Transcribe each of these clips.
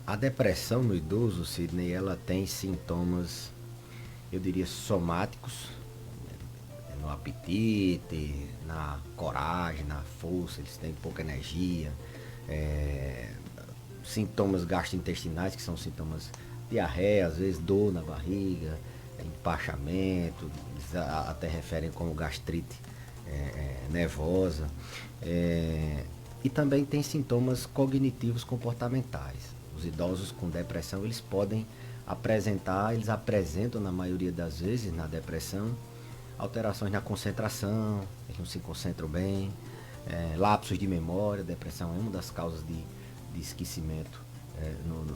A depressão no idoso, Sidney, ela tem sintomas, eu diria, somáticos, no apetite, na coragem, na força, eles têm pouca energia, é, sintomas gastrointestinais, que são sintomas diarreia, às vezes dor na barriga, empachamento, eles até referem como gastrite nervosa. É, e também tem sintomas cognitivos comportamentais. Os idosos com depressão, eles apresentam na maioria das vezes na depressão alterações na concentração, eles não se concentram bem, lapsos de memória, depressão é uma das causas de esquecimento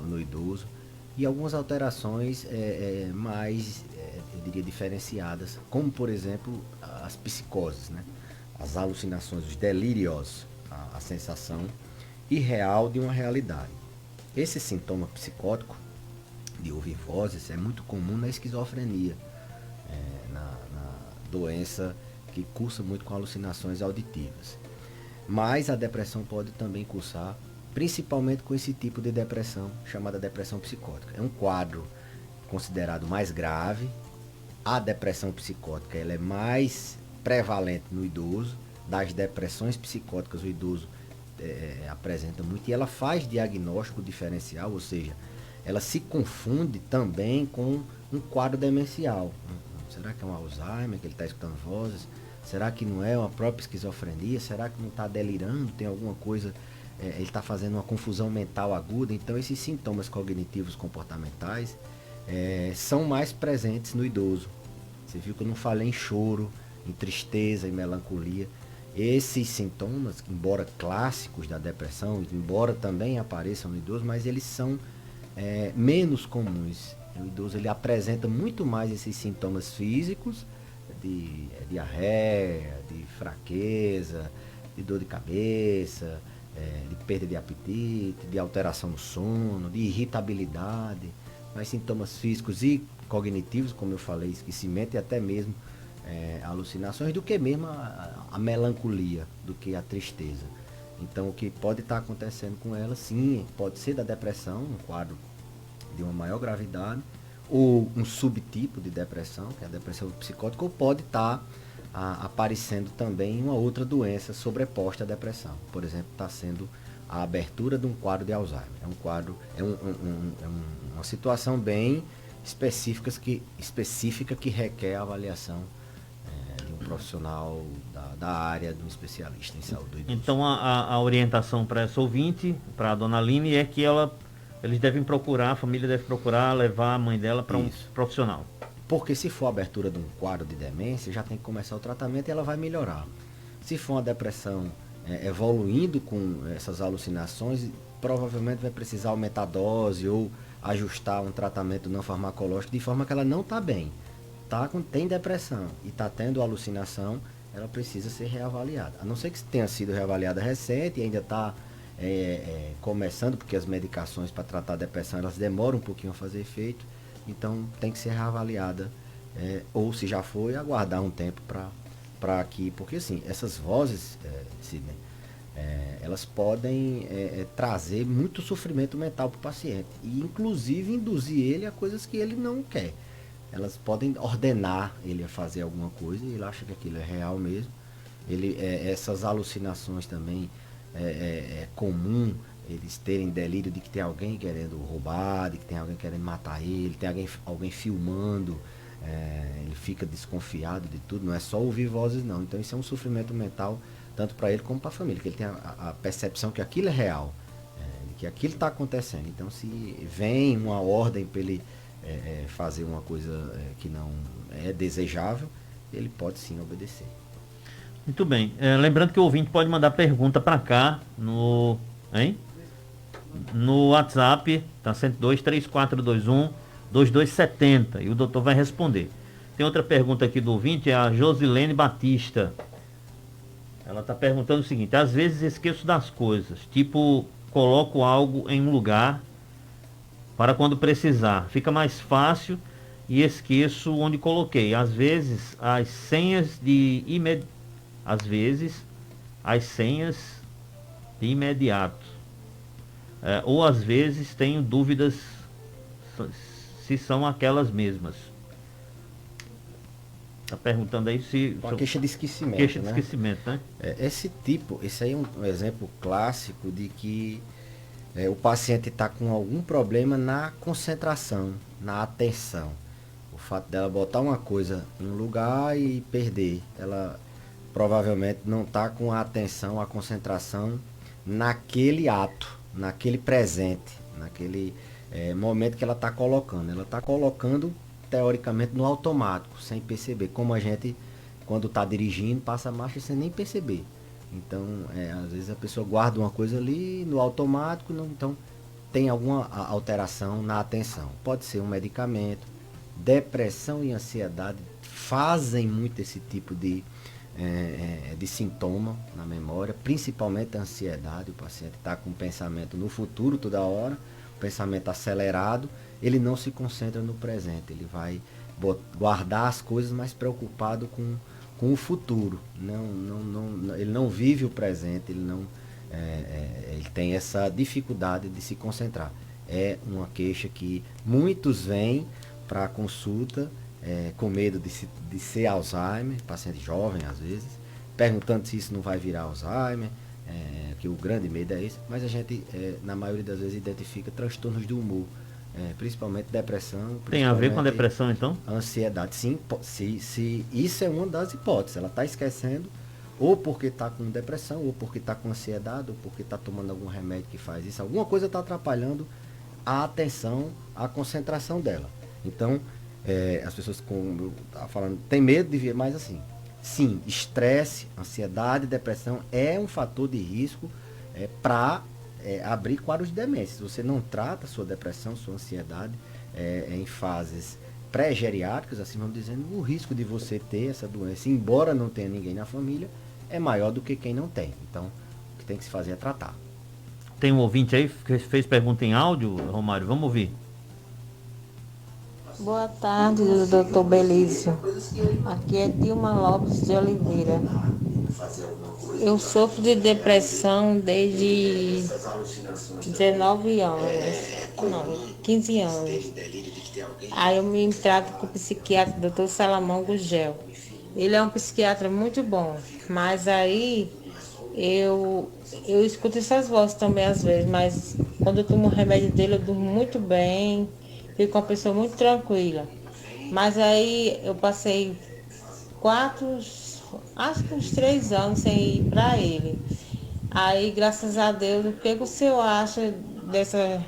no idoso, e algumas alterações mais, eu diria, diferenciadas, como por exemplo as psicoses, né? As alucinações, os delírios, a sensação irreal de uma realidade. Esse sintoma psicótico de ouvir vozes é muito comum na esquizofrenia, na doença que cursa muito com alucinações auditivas. Mas a depressão pode também cursar, principalmente com esse tipo de depressão, chamada depressão psicótica. É um quadro considerado mais grave. A depressão psicótica ela é mais prevalente no idoso. Das depressões psicóticas, o idoso apresenta muito, e ela faz diagnóstico diferencial, ou seja, ela se confunde também com um quadro demencial. Será que é um Alzheimer, que ele está escutando vozes? Será que não é uma própria esquizofrenia? Será que não está delirando? Tem alguma coisa, ele está fazendo uma confusão mental aguda? Então esses sintomas cognitivos comportamentais são mais presentes no idoso. Você viu que eu não falei em choro, em tristeza, em melancolia. Esses sintomas, embora clássicos da depressão, embora também apareçam no idoso, mas eles são menos comuns. O idoso ele apresenta muito mais esses sintomas físicos de diarreia, de fraqueza, de dor de cabeça, de perda de apetite, de alteração no sono, de irritabilidade, mas sintomas físicos e cognitivos, como eu falei, esquecimento e até mesmo alucinações, do que mesmo a melancolia, do que a tristeza. Então o que pode estar acontecendo com ela, sim, pode ser da depressão, um quadro de uma maior gravidade, ou um subtipo de depressão, que é a depressão psicótica, ou pode estar aparecendo também uma outra doença sobreposta à depressão. Por exemplo, está sendo a abertura de um quadro de Alzheimer. É um quadro, uma situação bem específica que requer a avaliação de um profissional da área, de um especialista em saúde do idoso. Então a orientação para essa ouvinte, para a dona Aline, é que eles devem procurar, a família deve procurar levar a mãe dela para um Isso. profissional. Porque se for a abertura de um quadro de demência, já tem que começar o tratamento e ela vai melhorar. Se for uma depressão evoluindo com essas alucinações, provavelmente vai precisar aumentar a dose ou ajustar um tratamento não farmacológico, de forma que ela não está bem. Tem depressão e está tendo alucinação, ela precisa ser reavaliada. A não ser que tenha sido reavaliada recente e ainda está começando, porque as medicações para tratar a depressão elas demoram um pouquinho a fazer efeito, então tem que ser reavaliada, ou se já foi, aguardar um tempo para que, porque assim, essas vozes, Sidney, elas podem trazer muito sofrimento mental para o paciente e inclusive induzir ele a coisas que ele não quer. Elas podem ordenar ele a fazer alguma coisa e ele acha que aquilo é real mesmo. Essas alucinações também é comum eles terem delírio de que tem alguém querendo roubar, de que tem alguém querendo matar ele, tem alguém filmando, ele fica desconfiado de tudo, não é só ouvir vozes não. Então isso é um sofrimento mental tanto para ele como para a família, que ele tem a percepção que aquilo é real, que aquilo está acontecendo. Então se vem uma ordem para ele fazer uma coisa que não é desejável, ele pode sim obedecer. Muito bem. Lembrando que o ouvinte pode mandar pergunta para cá no WhatsApp, tá? 102 3421 2270 e o doutor vai responder. Tem outra pergunta aqui do ouvinte, é a Josilene Batista. Ela está perguntando o seguinte: às vezes esqueço das coisas, tipo, coloco algo em um lugar para quando precisar. Fica mais fácil e esqueço onde coloquei. Às vezes as senhas às vezes as senhas de imediato. ou às vezes tenho dúvidas se são aquelas mesmas. Está perguntando aí se... Uma queixa de esquecimento, queixa de né? esquecimento, né? Esse aí é um exemplo clássico de que o paciente está com algum problema na concentração, na atenção. O fato dela botar uma coisa em um lugar e perder, ela provavelmente não está com a atenção, a concentração naquele ato, naquele presente, naquele momento que ela está colocando. Ela está colocando, teoricamente, no automático, sem perceber. Como a gente, quando está dirigindo, passa a marcha sem nem perceber. Então, às vezes a pessoa guarda uma coisa ali no automático, então tem alguma alteração na atenção. Pode ser um medicamento. Depressão e ansiedade fazem muito esse tipo de sintoma na memória, principalmente a ansiedade. O paciente está com o pensamento no futuro toda hora, o pensamento acelerado, ele não se concentra no presente, ele vai guardar as coisas mais preocupado com o futuro. Ele não vive o presente, ele tem essa dificuldade de se concentrar. É uma queixa que muitos vêm para a consulta com medo de ser Alzheimer, paciente jovem às vezes, perguntando se isso não vai virar Alzheimer, que o grande medo é esse, mas a gente, na maioria das vezes, identifica transtornos do humor, principalmente depressão. Tem a ver com a depressão, então? Ansiedade, sim. Se isso é uma das hipóteses, ela está esquecendo, ou porque está com depressão, ou porque está com ansiedade, ou porque está tomando algum remédio que faz isso, alguma coisa está atrapalhando a atenção, a concentração dela. Então, as pessoas, como eu estava falando, tem medo de ver, mas assim, sim, estresse, ansiedade, depressão é um fator de risco para abrir quadros de demência. Se você não trata sua depressão, sua ansiedade em fases pré-geriátricas, assim vamos dizendo, o risco de você ter essa doença, embora não tenha ninguém na família, é maior do que quem não tem. Então, o que tem que se fazer é tratar. Tem um ouvinte aí que fez pergunta em áudio, Romário, vamos ouvir. Boa tarde, doutor Belício. Aqui é Dilma Lopes de Oliveira. Eu sofro de depressão desde 19 anos, não, 15 anos. Aí eu me trato com o psiquiatra, doutor Salomão Gugel. Ele é um psiquiatra muito bom, mas aí eu escuto essas vozes também às vezes, mas quando eu tomo o remédio dele eu durmo muito bem. Fico uma pessoa muito tranquila. Mas aí eu passei acho que uns 3 anos sem ir para ele. Aí, graças a Deus, o que o senhor acha dessa...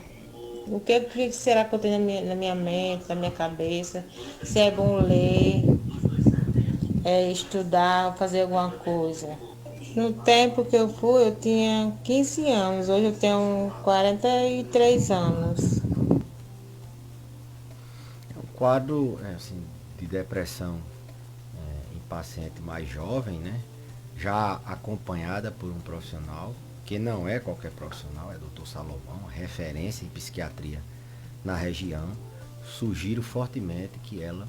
O que será que eu tenho na minha mente, na minha cabeça? Se é bom ler, estudar, fazer alguma coisa. No tempo que eu fui, eu tinha 15 anos. Hoje eu tenho 43 anos. Quadro assim, de depressão em paciente mais jovem, né? Já acompanhada por um profissional, que não é qualquer profissional, é Dr. Salomão, referência em psiquiatria na região, sugiro fortemente que ela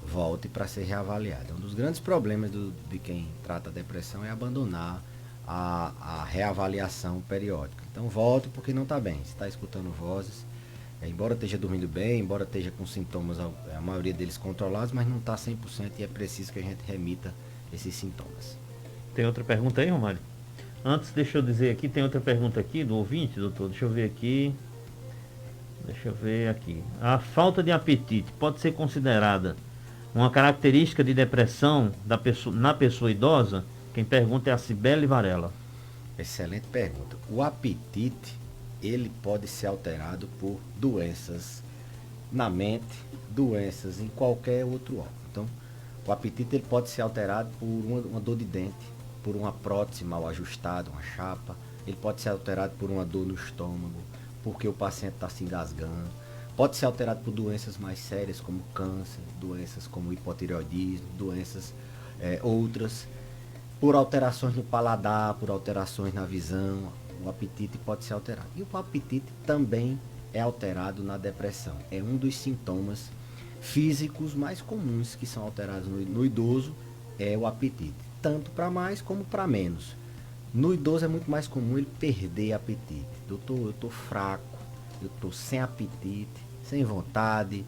volte para ser reavaliada. Um dos grandes problemas de quem trata a depressão é abandonar a reavaliação periódica. Então volte porque não está bem, se está escutando vozes, embora esteja dormindo bem, embora esteja com sintomas, a maioria deles controlados, mas não está 100% e é preciso que a gente remita esses sintomas. Tem outra pergunta aí, Romário? Antes, deixa eu dizer aqui, tem outra pergunta aqui do ouvinte, doutor, deixa eu ver aqui. A falta de apetite pode ser considerada uma característica de depressão na pessoa idosa? Quem pergunta é a Cibele Varela. Excelente pergunta. O apetite, ele pode ser alterado por doenças na mente, doenças em qualquer outro órgão. Então, o apetite ele pode ser alterado por uma dor de dente, por uma prótese mal ajustada, uma chapa. Ele pode ser alterado por uma dor no estômago, porque o paciente está se engasgando. Pode ser alterado por doenças mais sérias, como câncer, doenças como hipotireoidismo, doenças outras, por alterações no paladar, por alterações na visão. O apetite pode ser alterado. E o apetite também é alterado na depressão. É um dos sintomas físicos mais comuns que são alterados no idoso, é o apetite. Tanto para mais como para menos. No idoso é muito mais comum ele perder apetite. Doutor, eu estou fraco, eu estou sem apetite, sem vontade,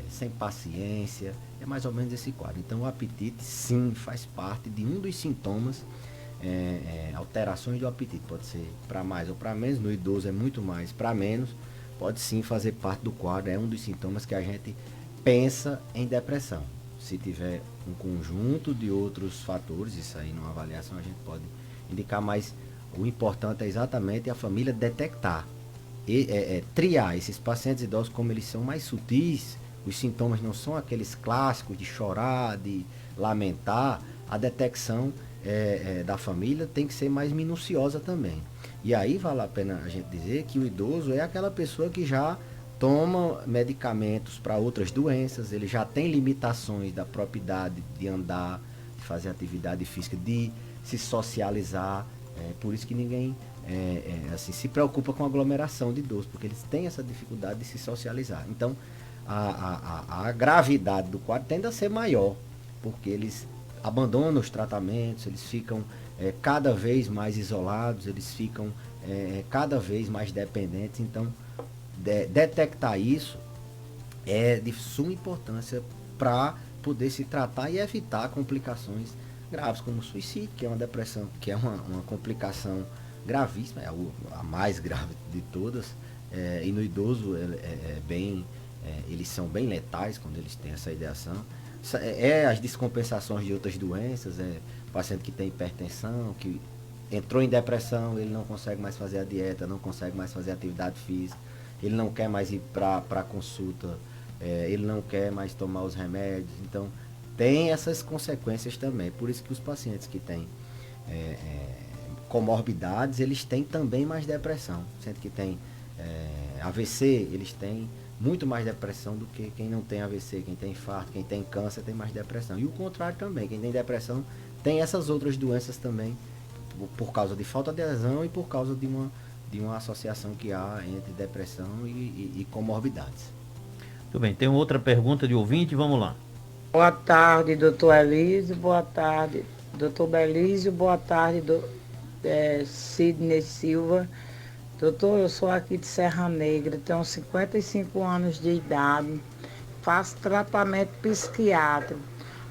sem paciência. É mais ou menos esse quadro. Então o apetite sim faz parte de um dos sintomas, alterações do apetite. Pode ser para mais ou para menos. No idoso é muito mais para menos. Pode sim fazer parte do quadro. É um dos sintomas que a gente pensa em depressão. Se tiver um conjunto de outros fatores, isso aí numa avaliação a gente pode indicar, mas o importante é exatamente a família detectar e triar esses pacientes idosos. Como eles são mais sutis, os sintomas não são aqueles clássicos de chorar, de lamentar. A detecção da família tem que ser mais minuciosa também. E aí vale a pena a gente dizer que o idoso é aquela pessoa que já toma medicamentos para outras doenças, ele já tem limitações da própria idade de andar, de fazer atividade física, de se socializar. Por isso que ninguém assim, se preocupa com aglomeração de idosos, porque eles têm essa dificuldade de se socializar. Então, a gravidade do quadro tende a ser maior, porque eles abandonam os tratamentos, eles ficam cada vez mais isolados, eles ficam cada vez mais dependentes. Então, detectar isso é de suma importância para poder se tratar e evitar complicações graves, como o suicídio, que é uma depressão, que é uma complicação gravíssima, é a mais grave de todas. E no idoso eles são bem letais quando eles têm essa ideação. As descompensações de outras doenças, paciente que tem hipertensão, que entrou em depressão, ele não consegue mais fazer a dieta, não consegue mais fazer a atividade física, ele não quer mais ir para consulta, ele não quer mais tomar os remédios. Então, tem essas consequências também. Por isso que os pacientes que têm comorbidades, eles têm também mais depressão. Sendo que tem AVC, eles têm muito mais depressão do que quem não tem AVC, quem tem infarto, quem tem câncer tem mais depressão. E o contrário também, quem tem depressão tem essas outras doenças também, por causa de falta de adesão e por causa de uma associação que há entre depressão e comorbidades. Tudo bem, tem outra pergunta de ouvinte, vamos lá. Boa tarde, doutor Elísio, boa tarde, doutor Belísio, boa tarde, Sidney Silva. Doutor, eu sou aqui de Serra Negra, tenho 55 anos de idade, faço tratamento psiquiátrico.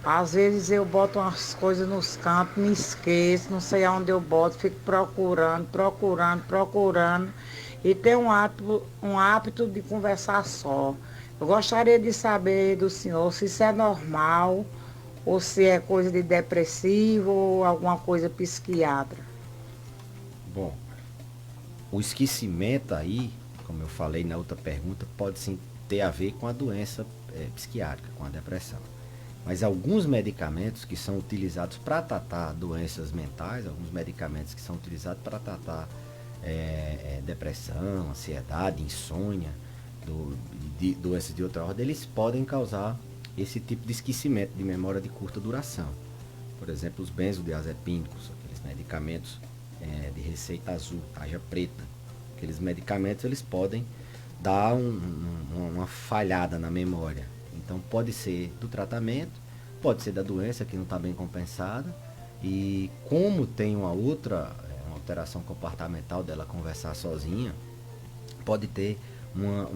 Às vezes eu boto umas coisas nos cantos, me esqueço, não sei aonde eu boto, fico procurando e tenho um hábito de conversar só. Eu gostaria de saber do senhor se isso é normal ou se é coisa de depressivo ou alguma coisa psiquiátrica. Bom, o esquecimento aí, como eu falei na outra pergunta, pode sim ter a ver com a doença psiquiátrica, com a depressão. Mas alguns medicamentos que são utilizados para tratar doenças mentais, alguns medicamentos que são utilizados para tratar depressão, ansiedade, insônia, de doenças de outra ordem, eles podem causar esse tipo de esquecimento de memória de curta duração. Por exemplo, os benzodiazepínicos, aqueles medicamentos de receita azul, tarja preta. Aqueles medicamentos eles podem dar uma falhada na memória. Então pode ser do tratamento, pode ser da doença que não está bem compensada. E como tem uma alteração comportamental dela conversar sozinha, pessa ter uma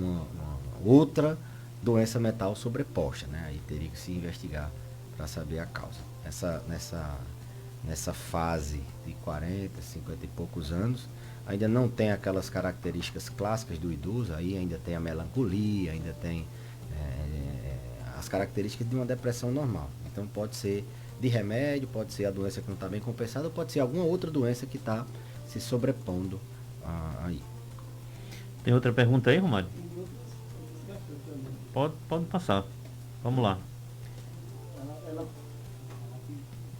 outra doença mental sobreposta, né? Aí teria que se investigar para saber a causa. Nessa fase de 40, 50 e poucos anos, ainda não tem aquelas características clássicas do idoso, aí ainda tem a melancolia, ainda tem as características de uma depressão normal. Então pode ser de remédio, pode ser a doença que não está bem compensada, ou pode ser alguma outra doença que está se sobrepondo aí. Tem outra pergunta aí, Romário? Pode passar. Vamos lá.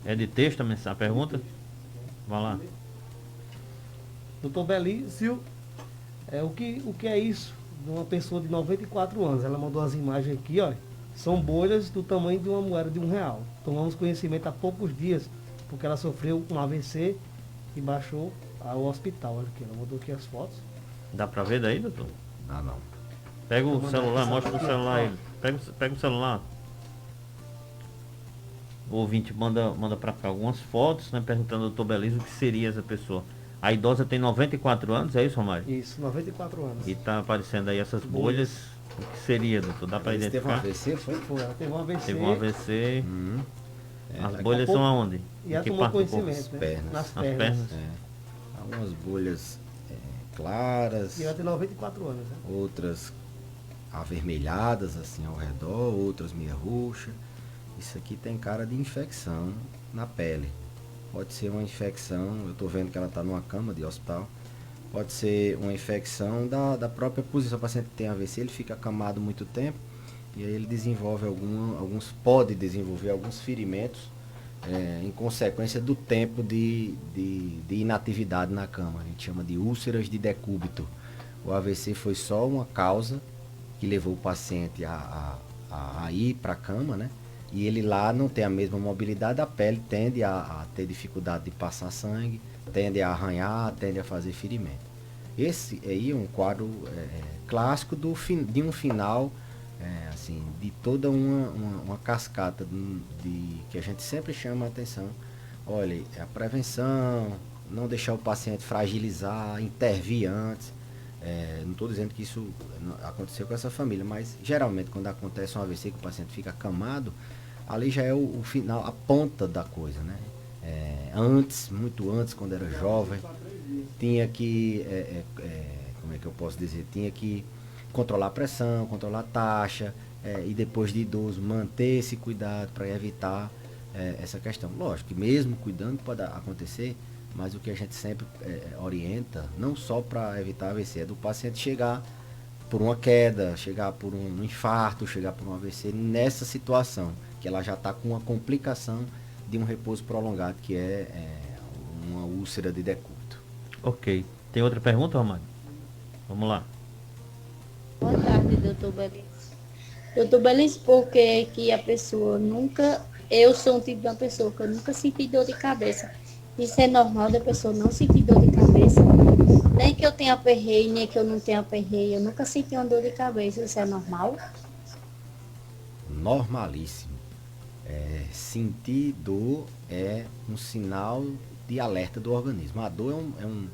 É de texto a pergunta? Vai lá. Doutor Belísio, o que é isso de uma pessoa de 94 anos? Ela mandou as imagens aqui, ó. São bolhas do tamanho de uma moeda de R$1. Tomamos conhecimento há poucos dias, porque ela sofreu um AVC e baixou ao hospital. Olha aqui, ela mandou aqui as fotos. Dá pra ver daí, doutor? Não. Pega o celular, mostra o celular aí. Pega o celular. O ouvinte manda para cá algumas fotos, né, perguntando ao doutor Belísio o que seria essa pessoa. A idosa tem 94 anos, é isso, Romário? Isso, 94 anos. E tá aparecendo aí essas bolhas. O que seria, doutor? Dá para Ela teve um identificar? AVC, foi? Foi, ela teve um AVC. Teve um AVC. As daqui bolhas a pouco- são aonde? E ela Em que tomou parte do corpo? conhecimento, né? Pernas. Nas Nas pernas. pernas? Algumas bolhas claras, E ela tem 94 anos, né? outras avermelhadas assim ao redor, outras meia roxa. Isso aqui tem cara de infecção na pele. Pode ser uma infecção, eu estou vendo que ela está numa cama de hospital. Pode ser uma infecção da própria posição. O paciente que tem AVC, ele fica acamado muito tempo e aí ele desenvolve pode desenvolver alguns ferimentos em consequência do tempo de inatividade na cama. A gente chama de úlceras de decúbito. O AVC foi só uma causa que levou o paciente a ir para a cama, né? E ele lá não tem a mesma mobilidade, a pele tende a ter dificuldade de passar sangue, tende a arranhar, tende a fazer ferimento. Esse aí é um quadro clássico de um final, assim, de toda uma cascata que a gente sempre chama a atenção. Olha, a prevenção, não deixar o paciente fragilizar, intervir antes. Não estou dizendo que isso aconteceu com essa família, mas geralmente quando acontece um AVC que o paciente fica acamado, ali já é o final, a ponta da coisa, né? Muito antes, quando era jovem, tinha que, como é que eu posso dizer, tinha que controlar a pressão, controlar a taxa, e depois de idoso manter esse cuidado para evitar essa questão. Lógico que mesmo cuidando pode acontecer, mas o que a gente sempre orienta, não só para evitar AVC, é do paciente chegar por uma queda, chegar por um infarto, chegar por um AVC, nessa situação, que ela já está com uma complicação de um repouso prolongado, que é uma úlcera de decúbito. Ok. Tem outra pergunta, Romário? Vamos lá. Boa tarde, doutor Belício. Doutor Belício, por que a pessoa nunca... Eu sou um tipo de uma pessoa que eu nunca senti dor de cabeça. Isso é normal da pessoa não sentir dor de cabeça? Nem que eu tenha aperreio, nem que eu não tenha aperreio. Eu nunca senti uma dor de cabeça. Isso é normal? Normalíssimo. Sentir dor é um sinal de alerta do organismo. A dor é um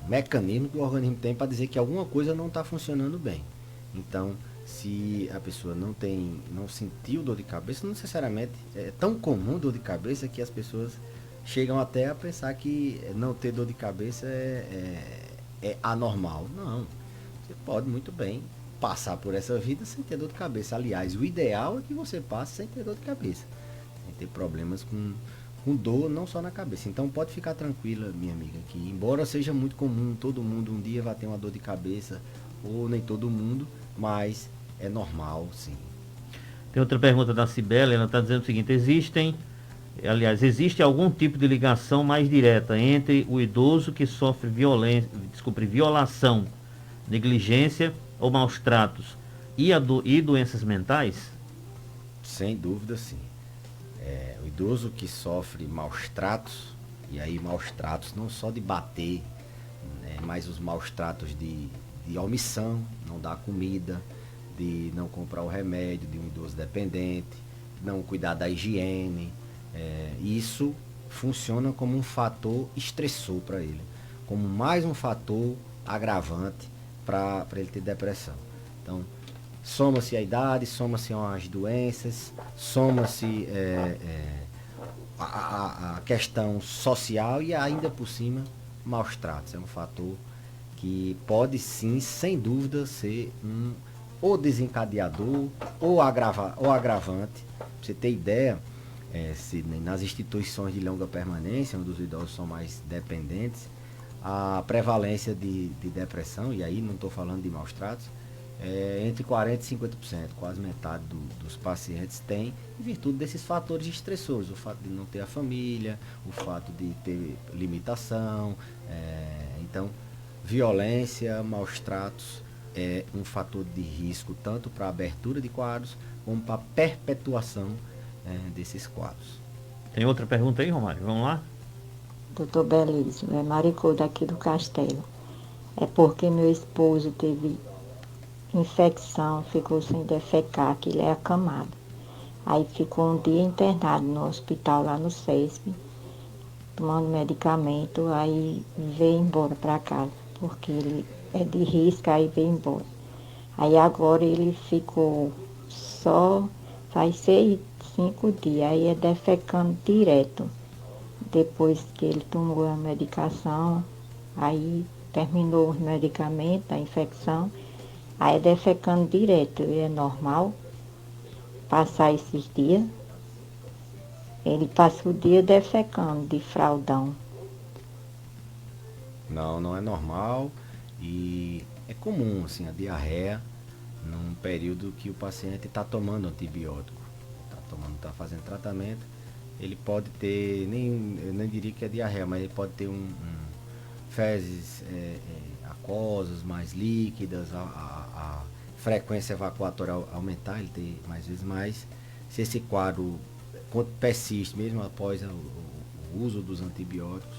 mecanismo que o organismo tem para dizer que alguma coisa não está funcionando bem. Então, se a pessoa não sentiu dor de cabeça, não necessariamente é tão comum dor de cabeça que as pessoas chegam até a pensar que não ter dor de cabeça é anormal. Não, você pode muito bem passar por essa vida sem ter dor de cabeça. Aliás, o ideal é que você passe sem ter dor de cabeça, sem ter problemas com dor, não só na cabeça. Então pode ficar tranquila, minha amiga, que embora seja muito comum, todo mundo um dia vai ter uma dor de cabeça, ou nem todo mundo, mas é normal, sim. Tem outra pergunta da Cibele, ela está dizendo o seguinte: existe algum tipo de ligação mais direta entre o idoso que sofre violação, negligência ou maus tratos e doenças mentais? Sem dúvida, sim. O idoso que sofre maus tratos, e aí maus tratos não só de bater, né, mas os maus tratos de omissão, não dar comida, de não comprar o remédio de um idoso dependente, não cuidar da higiene, isso funciona como um fator estressor para ele, como mais um fator agravante para ele ter depressão. Então, soma-se a idade, soma-se as doenças, soma-se a questão social e ainda por cima maus tratos. É um fator que pode sim, sem dúvida, ser ou desencadeador ou agravante. Pra você ter ideia, Sidney, nas instituições de longa permanência, onde os idosos são mais dependentes, a prevalência de depressão, e aí não estou falando de maus tratos, entre 40% e 50%, quase metade dos pacientes tem, em virtude desses fatores estressores, o fato de não ter a família, o fato de ter limitação, então violência, maus tratos é um fator de risco tanto para a abertura de quadros como para a perpetuação desses quadros. Tem outra pergunta aí, Romário? Vamos lá? Doutor Belísio, é Maricô daqui do Castelo. É porque meu esposo teve infecção, ficou sem defecar, que ele é acamado. Aí ficou um dia internado no hospital lá no CESP, tomando medicamento, aí veio embora para casa, porque ele é de risco, aí veio embora. Aí agora ele ficou só, faz 5 dias, aí é defecando direto. Depois que ele tomou a medicação, aí terminou os medicamentos, a infecção, aí é defecando direto. E é normal passar esses dias. Ele passa o dia defecando de fraldão. Não, não é normal e é comum assim a diarreia num período que o paciente está tomando antibiótico, está fazendo tratamento. Ele pode ter, eu nem diria que é diarreia, mas ele pode ter fezes aquosas mais líquidas, a frequência evacuatorial aumentar, ele tem mais vezes mais. Se esse quadro persiste mesmo após o uso dos antibióticos,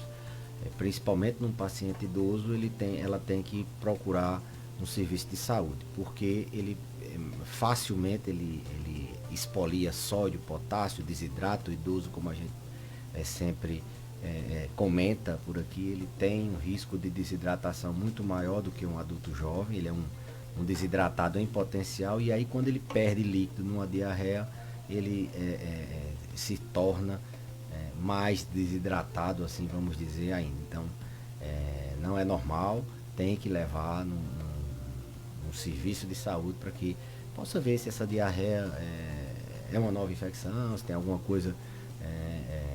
principalmente num paciente idoso, ela tem que procurar um serviço de saúde, porque ele facilmente ele expolia sódio, potássio, desidrata. O idoso, como a gente sempre comenta por aqui, ele tem um risco de desidratação muito maior do que um adulto jovem. Ele é um desidratado em potencial, e aí quando ele perde líquido numa diarreia, ele se torna mais desidratado, assim vamos dizer ainda. Então não é normal, tem que levar num serviço de saúde para que possa ver se essa diarreia é uma nova infecção, se tem alguma coisa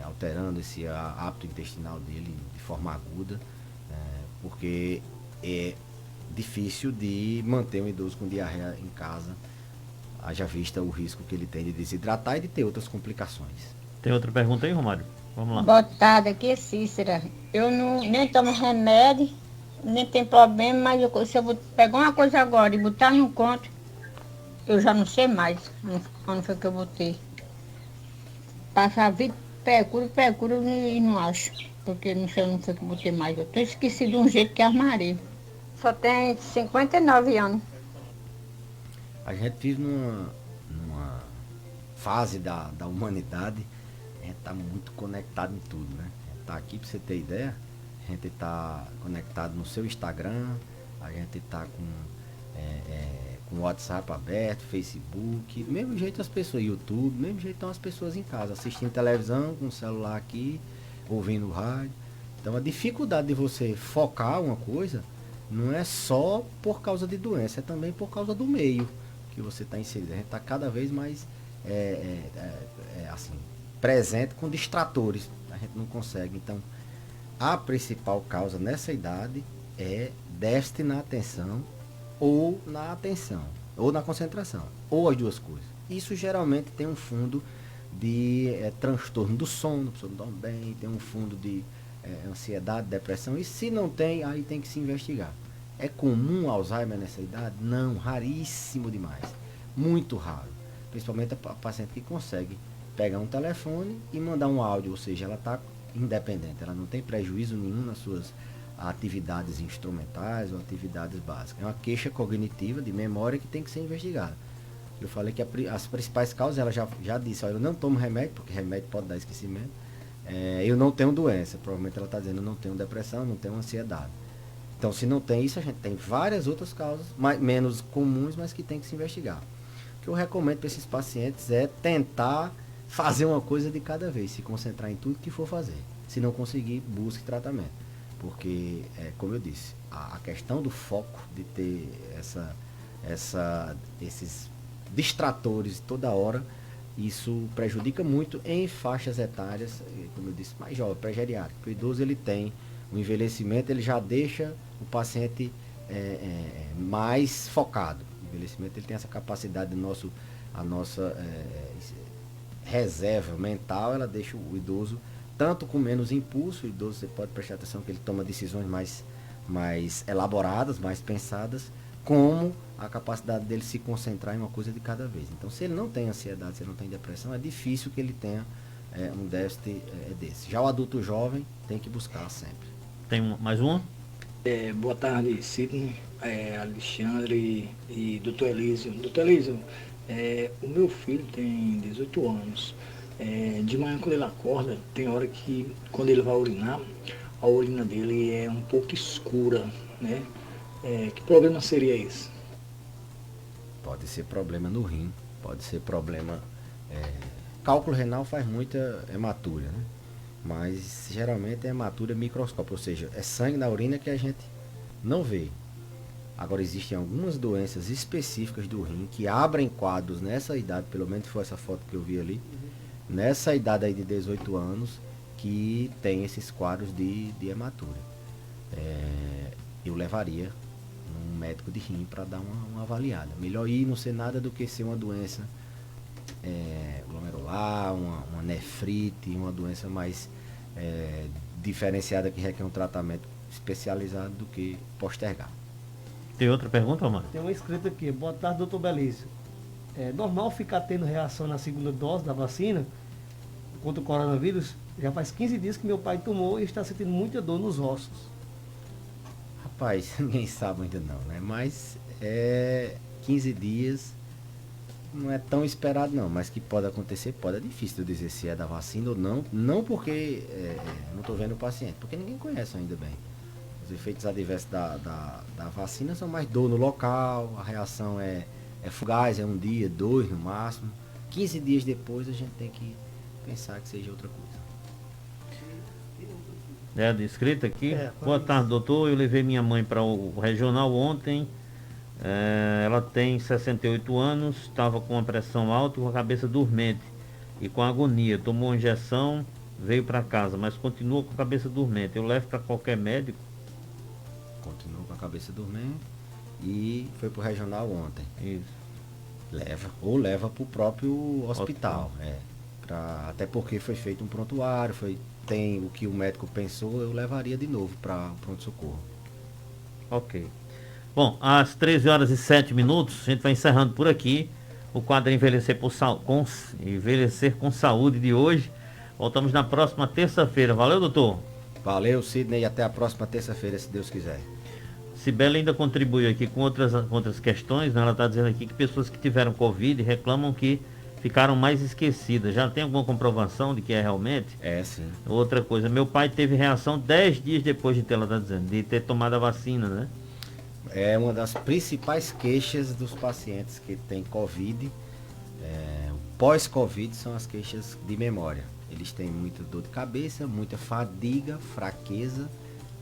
alterando esse hábito intestinal dele de forma aguda, porque é difícil de manter um idoso com diarreia em casa, haja vista o risco que ele tem de desidratar e de ter outras complicações. Tem outra pergunta aí, Romário? Vamos lá. Boa tarde, aqui é Cícera. Eu nem tomo remédio, nem tem problema, mas se eu pegar uma coisa agora e botar no conto, eu já não sei mais onde foi que eu botei. Passa a vida, procuro e não acho. Porque não sei onde foi que eu botei mais. Eu tô esquecido de um jeito que armarei. Só tem 59 anos. A gente vive numa fase da humanidade, a gente está muito conectado em tudo, né? A gente tá aqui, para você ter ideia, a gente está conectado no seu Instagram, a gente está com o WhatsApp aberto, Facebook, do mesmo jeito as pessoas, YouTube, do mesmo jeito estão as pessoas em casa, assistindo televisão, com o celular aqui, ouvindo rádio. Então a dificuldade de você focar uma coisa não é só por causa de doença, é também por causa do meio que você está inserido. A gente está cada vez mais assim, presente com distratores, a gente não consegue. Então a principal causa nessa idade é déficit na atenção ou na concentração, ou as duas coisas. Isso geralmente tem um fundo de transtorno do sono, a pessoa não dorme bem, tem um fundo de ansiedade, depressão, e se não tem, aí tem que se investigar. É comum Alzheimer nessa idade? Não, raríssimo demais, muito raro, principalmente a paciente que consegue pegar um telefone e mandar um áudio, ou seja, ela está independente, ela não tem prejuízo nenhum nas suas atividades instrumentais ou atividades básicas. É uma queixa cognitiva de memória que tem que ser investigada. Eu falei que as principais causas, ela já disse, olha, eu não tomo remédio, porque remédio pode dar esquecimento, eu não tenho doença, provavelmente ela está dizendo, eu não tenho depressão, não tenho ansiedade. Então, se não tem isso, a gente tem várias outras causas, menos comuns, mas que tem que se investigar. O que eu recomendo para esses pacientes é tentar fazer uma coisa de cada vez, se concentrar em tudo que for fazer. Se não conseguir, busque tratamento. Porque, como eu disse, a questão do foco, de ter esses distratores toda hora, isso prejudica muito em faixas etárias, como eu disse, mais jovem, pré-geriátrico. O idoso, ele tem o envelhecimento, ele já deixa o paciente mais focado. O envelhecimento, ele tem essa capacidade, a nossa reserva mental, ela deixa o idoso tanto com menos impulso. O idoso, você pode prestar atenção que ele toma decisões mais elaboradas, mais pensadas, como a capacidade dele se concentrar em uma coisa de cada vez. Então, se ele não tem ansiedade, se ele não tem depressão, é difícil que ele tenha um déficit desse. Já o adulto jovem tem que buscar sempre. Tem mais uma? Boa tarde, Sidney, Alexandre e doutor Elísio. Doutor Elísio, O meu filho tem 18 anos. De manhã, quando ele acorda, tem hora que, quando ele vai urinar, a urina dele é um pouco escura, né? Que problema seria esse? Pode ser problema no rim, pode ser problema. Cálculo renal faz muita hematúria, né? Mas geralmente é hematúria microscópica, ou seja, é sangue na urina que a gente não vê. Agora existem algumas doenças específicas do rim que abrem quadros nessa idade, pelo menos foi essa foto que eu vi ali, nessa idade aí de 18 anos, que tem esses quadros de hematúria. Eu levaria um médico de rim para dar uma avaliada. Melhor ir não ser nada do que ser uma doença glomerular, uma nefrite, uma doença mais diferenciada que requer um tratamento especializado do que postergar. Tem outra pergunta, Omar? Tem uma escrita aqui. Boa tarde, doutor Belício. É normal ficar tendo reação na segunda dose da vacina contra o coronavírus? Já faz 15 dias que meu pai tomou e está sentindo muita dor nos ossos. Rapaz, ninguém sabe ainda não, né? Mas 15 dias não é tão esperado não, mas que pode acontecer, pode. É difícil dizer se é da vacina ou não. Não porque não estou vendo o paciente, porque ninguém conhece ainda bem. Os efeitos adversos da vacina são mais dor no local, a reação é fugaz, é um dia, 2 no máximo. 15 dias depois a gente tem que pensar que seja outra coisa. Descrita aqui. Boa tarde, doutor. Eu levei minha mãe para o regional ontem. Ela tem 68 anos, estava com a pressão alta e com a cabeça dormente e com agonia. Tomou uma injeção, veio para casa, mas continua com a cabeça dormente. Eu levo para qualquer médico? Continua com a cabeça dormente e foi pro regional ontem. Isso. Leva pro próprio hospital. Até porque foi feito um prontuário, tem o que o médico pensou, eu levaria de novo para o pronto-socorro. Ok. Bom, às 13 horas e 7 minutos, a gente vai encerrando por aqui o quadro Envelhecer com Saúde de hoje. Voltamos na próxima terça-feira. Valeu, doutor? Valeu, Sidney, e até a próxima terça-feira, se Deus quiser. Sibeli ainda contribui aqui com outras questões, né? Ela está dizendo aqui que pessoas que tiveram Covid reclamam que ficaram mais esquecidas. Já tem alguma comprovação de que é realmente? Sim. Outra coisa, meu pai teve reação 10 dias depois ela está dizendo, de ter tomado a vacina, né? É uma das principais queixas dos pacientes que têm Covid. Pós-Covid são as queixas de memória. Eles têm muita dor de cabeça, muita fadiga, fraqueza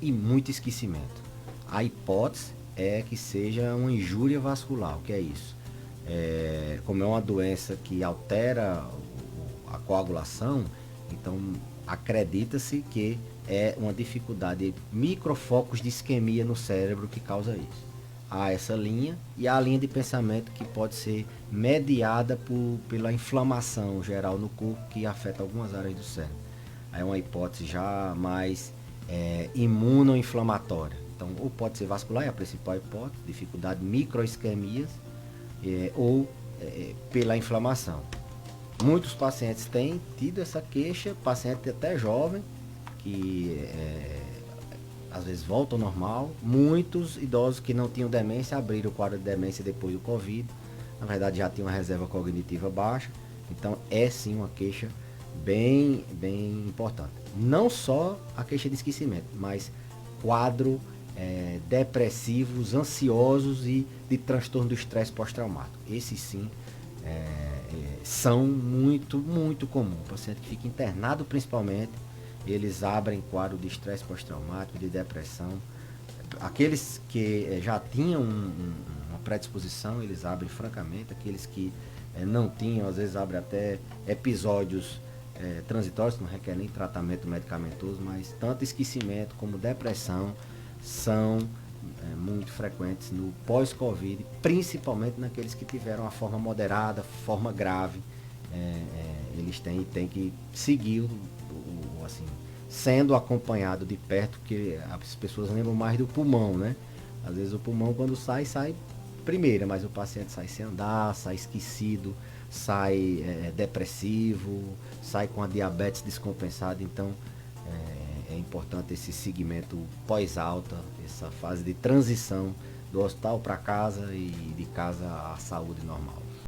e muito esquecimento. A hipótese é que seja uma injúria vascular. O que é isso? Como é uma doença que altera a coagulação, então acredita-se que é uma dificuldade, microfocos de isquemia no cérebro que causa isso. Há essa linha e há a linha de pensamento que pode ser mediada pela inflamação geral no corpo que afeta algumas áreas do cérebro. Aí é uma hipótese já mais imunoinflamatória. Então, ou pode ser vascular, é a principal hipótese, dificuldade microisquemias, ou pela inflamação. Muitos pacientes têm tido essa queixa, paciente até jovem, que às vezes volta ao normal. Muitos idosos que não tinham demência abriram o quadro de demência depois do Covid. Na verdade já tinha uma reserva cognitiva baixa. Então sim uma queixa bem importante. Não só a queixa de esquecimento, mas quadro depressivos, ansiosos e de transtorno do estresse pós-traumático. Esses sim são muito comum. O paciente que fica internado principalmente, eles abrem quadro de estresse pós-traumático, de depressão. Aqueles que já tinham uma predisposição, eles abrem francamente. Aqueles que não tinham, às vezes abrem até episódios transitórios, que não requerem nem tratamento medicamentoso, mas tanto esquecimento como depressão são muito frequentes no pós-Covid, principalmente naqueles que tiveram a forma moderada, forma grave. Eles têm que seguir assim, sendo acompanhado de perto, porque as pessoas lembram mais do pulmão, né? Às vezes o pulmão quando sai primeiro, mas o paciente sai sem andar, sai esquecido, sai depressivo, sai com a diabetes descompensada. Então é importante esse segmento pós-alta, essa fase de transição do hospital para casa e de casa à saúde normal.